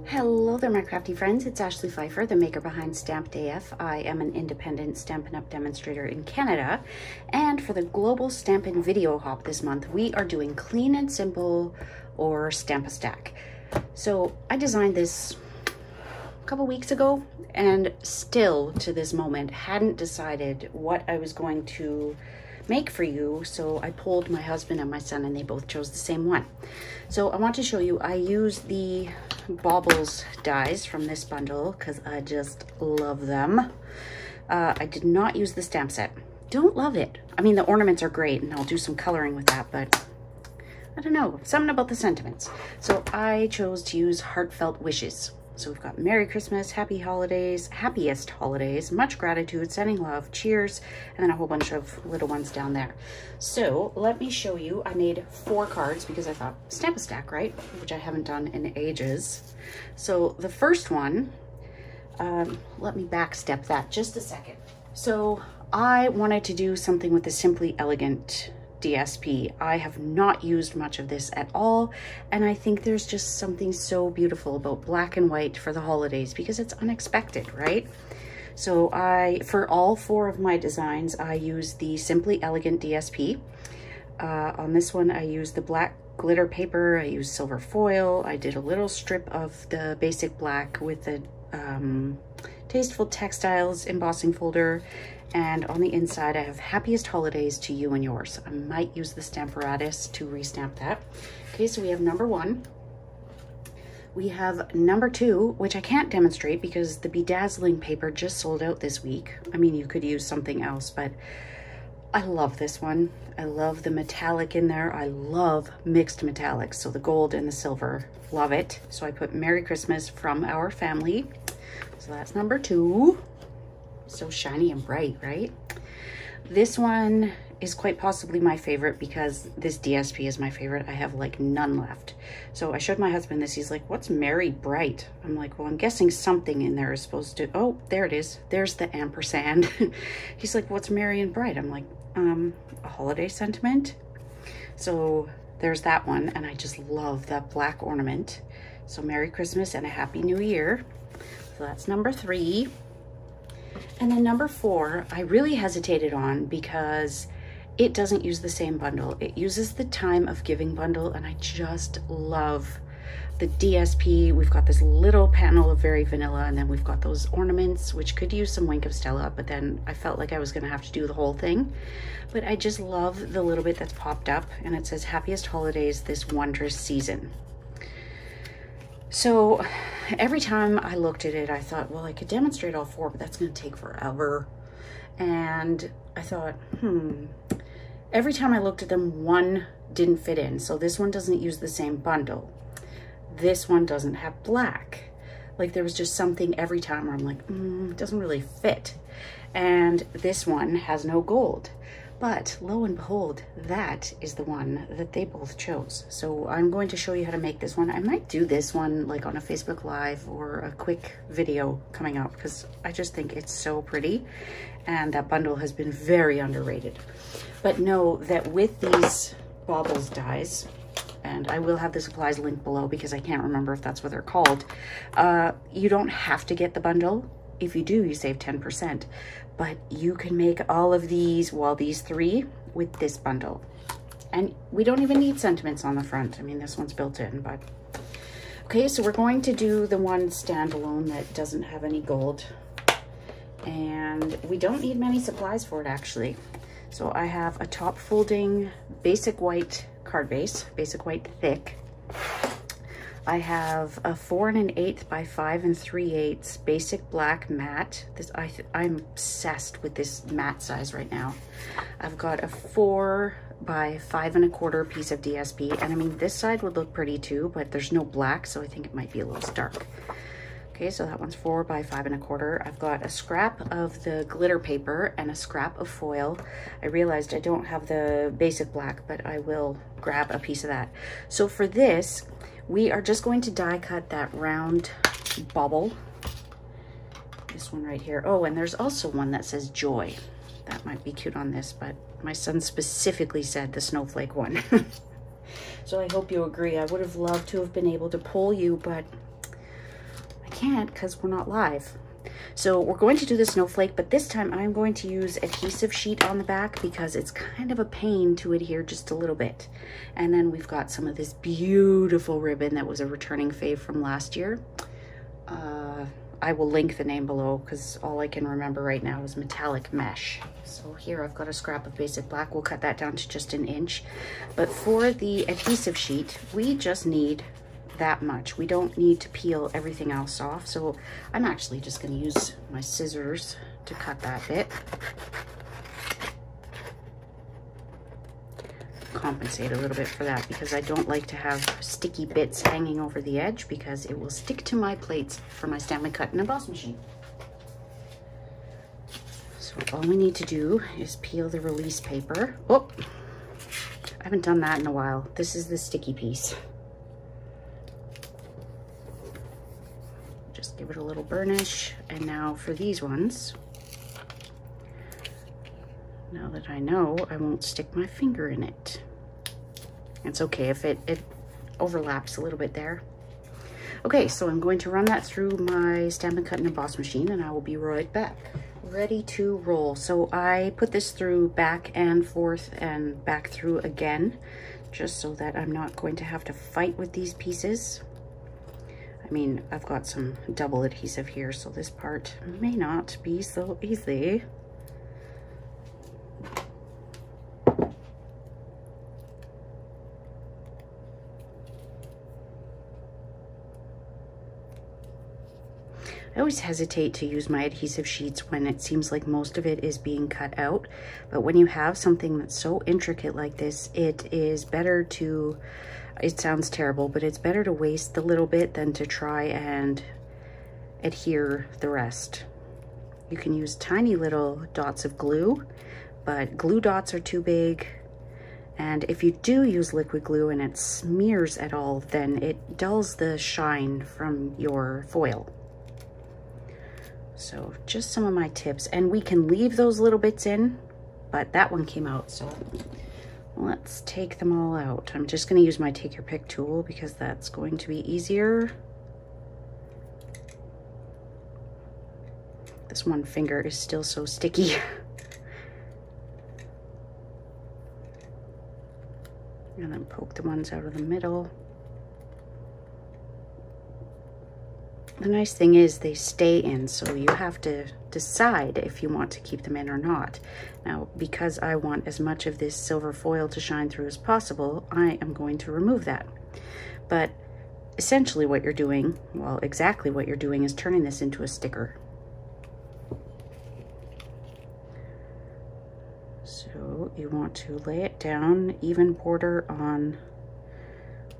Hello there, my crafty friends. It's Ashley Pfeiffer, the maker behind Stamped AF. I am an independent Stampin' Up! Demonstrator in Canada, and for the global Stampin' Video Hop this month, we are doing Clean and Simple or Stamp a Stack. So I designed this a couple weeks ago, and still to this moment hadn't decided what I was going to make for you, so I polled my husband and my son and they both chose the same one. So I want to show you, I use the Baubles dies from this bundle because I just love them. I did not use the stamp set. Don't love it. I mean, the ornaments are great and I'll do some coloring with that, but I don't know, something about the sentiments. So I chose to use Heartfelt Wishes. So we've got Merry Christmas, Happy Holidays, Happiest Holidays, Much Gratitude, Sending Love, Cheers, and then a whole bunch of little ones down there. So let me show you. I made 4 cards because I thought stamp a stack, right? Which I haven't done in ages. So the first one, let me back step that just a second. So I wanted to do something with the Simply Elegant DSP. I have not used much of this at all, and I think there's just something so beautiful about black and white for the holidays because it's unexpected, right? So for all 4 of my designs, I use the Simply Elegant DSP. On this one, I used the black glitter paper, I used silver foil, I did a little strip of the basic black with the Tasteful Textiles embossing folder, and on the inside I have Happiest Holidays to You and Yours. I might use the Stamparatus to restamp that. Okay, so we have number 1. We have number 2, which I can't demonstrate because the bedazzling paper just sold out this week. I mean, you could use something else, but I love this one. I love the metallic in there. I love mixed metallics, so the gold and the silver, love it. So I put Merry Christmas from our family. So that's number 2. So shiny and bright, right? This one is quite possibly my favorite because this DSP is my favorite. I have like none left. So I showed my husband this. He's like, what's Merry Bright? I'm like, well, I'm guessing something in there is supposed to, oh, there it is. There's the ampersand. He's like, what's Merry and Bright? I'm like, a holiday sentiment. So there's that one. And I just love that black ornament. So Merry Christmas and a Happy New Year. So that's number 3. And then number 4, I really hesitated on because it doesn't use the same bundle. It uses the Time of Giving bundle, and I just love the DSP. We've got this little panel of Very Vanilla, and then we've got those ornaments, which could use some Wink of Stella, but then I felt like I was gonna have to do the whole thing. But I just love the little bit that's popped up, and it says Happiest Holidays This Wondrous Season. So every time I looked at it, I thought, well, I could demonstrate all 4, but that's going to take forever. And I thought, every time I looked at them, one didn't fit in. So this one doesn't use the same bundle. This one doesn't have black. Like there was just something every time where I'm like, it doesn't really fit. And this one has no gold. But lo and behold, that is the one that they both chose. So I'm going to show you how to make this one. I might do this one like on a Facebook Live or a quick video coming up because I just think it's so pretty. And that bundle has been very underrated. But know that with these Baubles dies, and I will have the supplies linked below because I can't remember if that's what they're called, you don't have to get the bundle. If you do, you save 10%. But you can make all of these, well, these 3 with this bundle. And we don't even need sentiments on the front. I mean, this one's built in, but. Okay, so we're going to do the one standalone that doesn't have any gold. And we don't need many supplies for it, actually. So I have a top folding basic white card base, basic white thick. I have a 4 1/8 by 5 3/8 basic black matte. I'm obsessed with this matte size right now. I've got a 4 by 5 1/4 piece of DSP, and I mean this side would look pretty too, but there's no black, so I think it might be a little stark. Okay, so that one's 4 by 5 1/4. I've got a scrap of the glitter paper and a scrap of foil. I realized I don't have the basic black, but I will grab a piece of that. So for this, we are just going to die cut that round bauble. This one right here. Oh, and there's also one that says Joy. That might be cute on this, but my son specifically said the snowflake one. So I hope you agree. I would have loved to have been able to poll you, but can't because we're not live. So we're going to do the snowflake, but this time I'm going to use adhesive sheet on the back because it's kind of a pain to adhere just a little bit. And then we've got some of this beautiful ribbon that was a returning fave from last year. I will link the name below because all I can remember right now is metallic mesh. So here I've got a scrap of basic black. We'll cut that down to just 1 inch. But for the adhesive sheet, we just need that much. We don't need to peel everything else off. So I'm actually just going to use my scissors to cut that bit. Compensate a little bit for that because I don't like to have sticky bits hanging over the edge because it will stick to my plates for my Stanley Cut and Emboss machine. So all we need to do is peel the release paper. Oh, I haven't done that in a while. This is the sticky piece. Just give it a little burnish. And now for these ones, now that I know I won't stick my finger in it. It's okay if it overlaps a little bit there. Okay, so I'm going to run that through my Stampin' Cut and Emboss machine and I will be right back. Ready to roll. So I put this through back and forth and back through again, just so that I'm not going to have to fight with these pieces. I mean, I've got some double adhesive here, so this part may not be so easy. I always hesitate to use my adhesive sheets when it seems like most of it is being cut out, but when you have something that's so intricate like this, it is better to, it sounds terrible, but it's better to waste a little bit than to try and adhere the rest. You can use tiny little dots of glue, but glue dots are too big. And if you do use liquid glue and it smears at all, then it dulls the shine from your foil. So just some of my tips, and we can leave those little bits in, but that one came out, so let's take them all out. I'm just going to use my take your pick tool because that's going to be easier. This one finger is still so sticky. And then poke the ones out of the middle. The nice thing is they stay in, so you have to decide if you want to keep them in or not. Now, because I want as much of this silver foil to shine through as possible, I am going to remove that. But essentially what you're doing, well, exactly what you're doing is turning this into a sticker. So you want to lay it down, even border on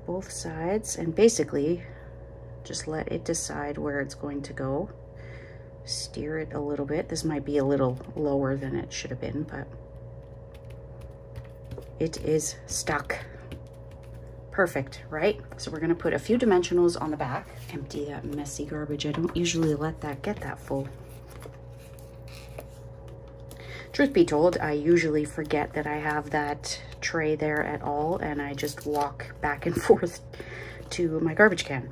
both sides, and basically just let it decide where it's going to go. Steer it a little bit. This might be a little lower than it should have been, but it is stuck. Perfect, right? So we're gonna put a few dimensionals on the back. Empty that messy garbage. I don't usually let that get that full. Truth be told, I usually forget that I have that tray there at all, and I just walk back and forth to my garbage can.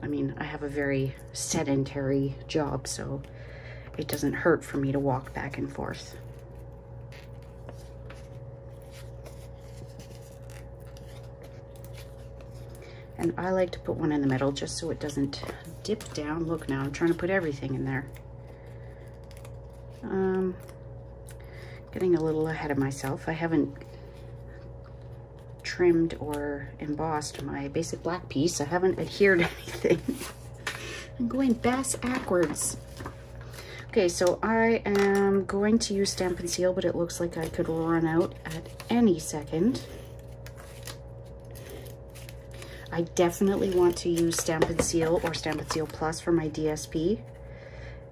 I mean, I have a very sedentary job, so it doesn't hurt for me to walk back and forth. And I like to put one in the middle just so it doesn't dip down. Look, now I'm trying to put everything in there. Getting a little ahead of myself. I haven't trimmed or embossed my basic black piece. I haven't adhered anything. I'm going backwards. Okay, so I am going to use Stampin' Seal, but it looks like I could run out at any second. I definitely want to use Stampin' Seal or Stampin' Seal Plus for my DSP.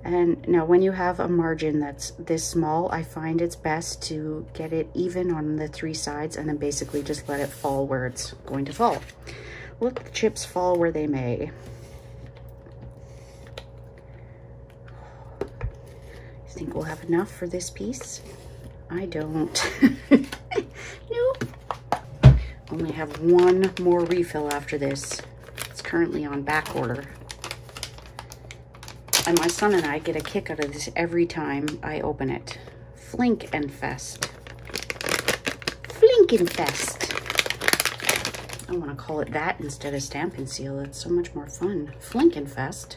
And now when you have a margin that's this small, I find it's best to get it even on the 3 sides and then basically just let it fall where it's going to fall. Let the chips fall where they may. I think we'll have enough for this piece. I don't. Nope. Only have one more refill after this. It's currently on back order. And my son and I get a kick out of this every time I open it. Flinkenfest. Flinkenfest. I want to call it that instead of Stampin' Seal. It's so much more fun. Flinkenfest.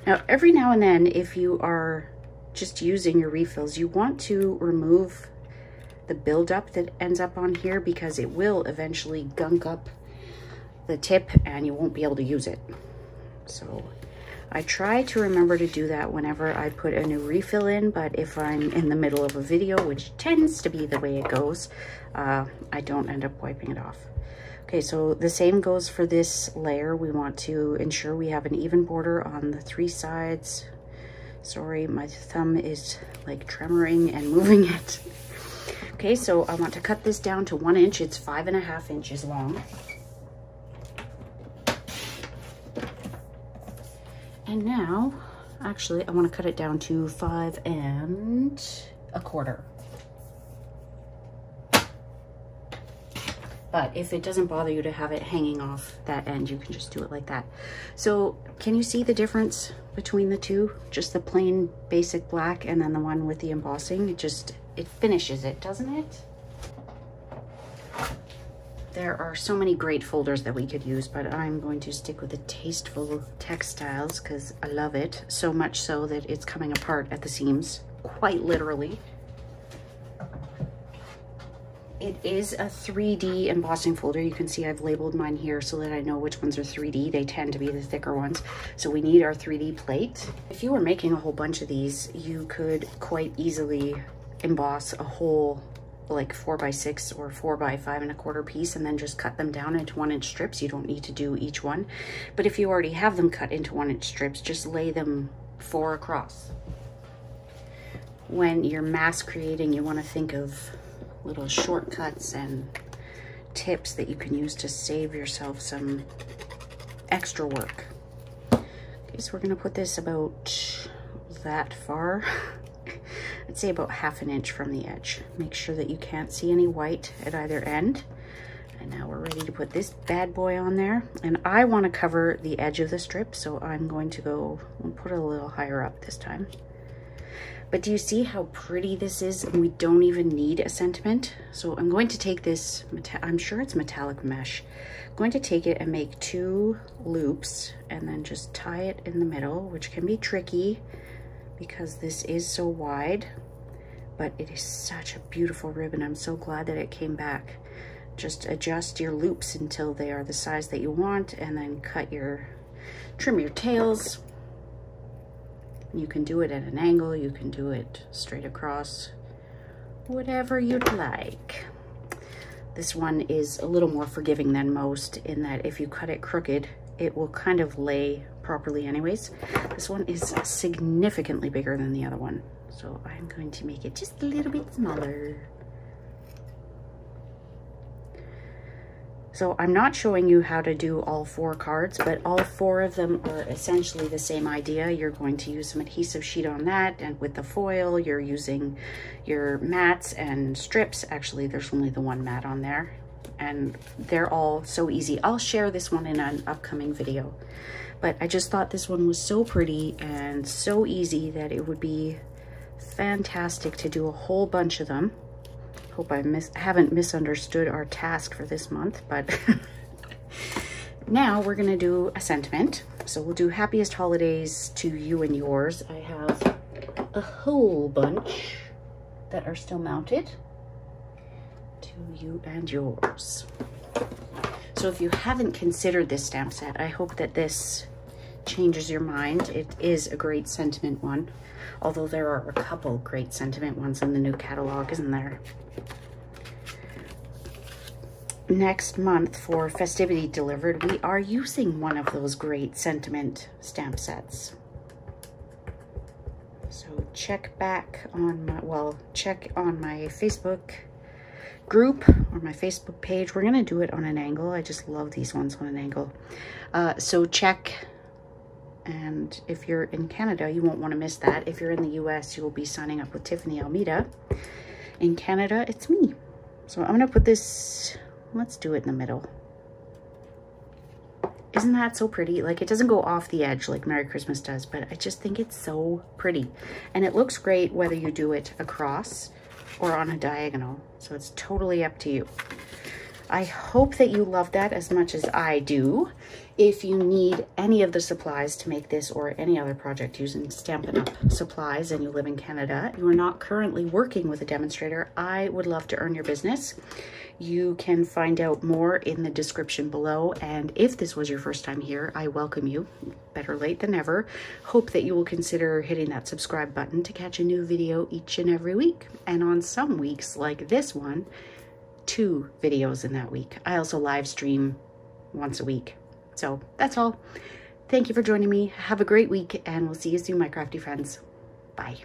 Now, every now and then, if you are just using your refills, you want to remove the buildup that ends up on here, because it will eventually gunk up the tip and you won't be able to use it. So I try to remember to do that whenever I put a new refill in, but if I'm in the middle of a video, which tends to be the way it goes, I don't end up wiping it off. Okay, so the same goes for this layer. We want to ensure we have an even border on the 3 sides. Sorry, my thumb is like tremoring and moving it. Okay, so I want to cut this down to 1 inch. It's 5.5 inches long. And now, actually, I want to cut it down to 5 1/4. But if it doesn't bother you to have it hanging off that end, you can just do it like that. So can you see the difference between the two? Just the plain basic black and then the one with the embossing. It finishes it, doesn't it? There are so many great folders that we could use, but I'm going to stick with the Tasteful Textiles because I love it. So much so that it's coming apart at the seams, quite literally. It is a 3D embossing folder. You can see I've labeled mine here so that I know which ones are 3D. They tend to be the thicker ones. So we need our 3D plate. If you were making a whole bunch of these, you could quite easily emboss a whole like 4x6 or 4x5 1/4 piece and then just cut them down into 1 inch strips. You don't need to do each one. But if you already have them cut into 1 inch strips, just lay them 4 across. When you're mass creating, you want to think of little shortcuts and tips that you can use to save yourself some extra work. Okay, so we're going to put this about that far. I'd say about 1/2 inch from the edge. Make sure that you can't see any white at either end. And now we're ready to put this bad boy on there. And I want to cover the edge of the strip, so I'm going to go and put it a little higher up this time. But do you see how pretty this is? And we don't even need a sentiment. So I'm going to take this, I'm sure it's metallic mesh. I'm going to take it and make 2 loops and then just tie it in the middle, which can be tricky because this is so wide, but it is such a beautiful ribbon. I'm so glad that it came back. Just adjust your loops until they are the size that you want and then trim your tails. You can do it at an angle, you can do it straight across, whatever you'd like. This one is a little more forgiving than most in that if you cut it crooked, it will kind of lay properly anyways. This one is significantly bigger than the other one, so I'm going to make it just a little bit smaller. So I'm not showing you how to do all 4 cards, but all 4 of them are essentially the same idea. You're going to use some adhesive sheet on that, and with the foil, you're using your mats and strips. Actually, there's only the one mat on there, and they're all so easy. I'll share this one in an upcoming video, but I just thought this one was so pretty and so easy that it would be fantastic to do a whole bunch of them. Hope I haven't misunderstood our task for this month, but now we're gonna do a sentiment. So we'll do happiest holidays to you and yours. I have a whole bunch that are still mounted to you and yours. So if you haven't considered this stamp set, I hope that this changes your mind. It is a great sentiment one, although there are a couple great sentiment ones in the new catalog, isn't there? Next month for Festivity Delivered, we are using one of those great sentiment stamp sets. So check back on my, check on my Facebook group or my Facebook page. We're gonna do it on an angle. I just love these ones on an angle. So check, and if you're in Canada, you won't want to miss that. If you're in the US, you'll be signing up with Tiffany Almeida. In Canada, it's me. So I'm gonna put this, let's do it in the middle. Isn't that so pretty? Like, it doesn't go off the edge like Merry Christmas does, but I just think it's so pretty. And it looks great whether you do it across or on a diagonal. So it's totally up to you. I hope that you love that as much as I do. If you need any of the supplies to make this or any other project using Stampin' Up! Supplies and you live in Canada, you are not currently working with a demonstrator, I would love to earn your business. You can find out more in the description below. And if this was your first time here, I welcome you. Better late than never. Hope that you will consider hitting that subscribe button to catch a new video each and every week. And on some weeks like this one, 2 videos in that week. I also live stream once a week. So that's all. Thank you for joining me. Have a great week, and we'll see you soon, my crafty friends. Bye.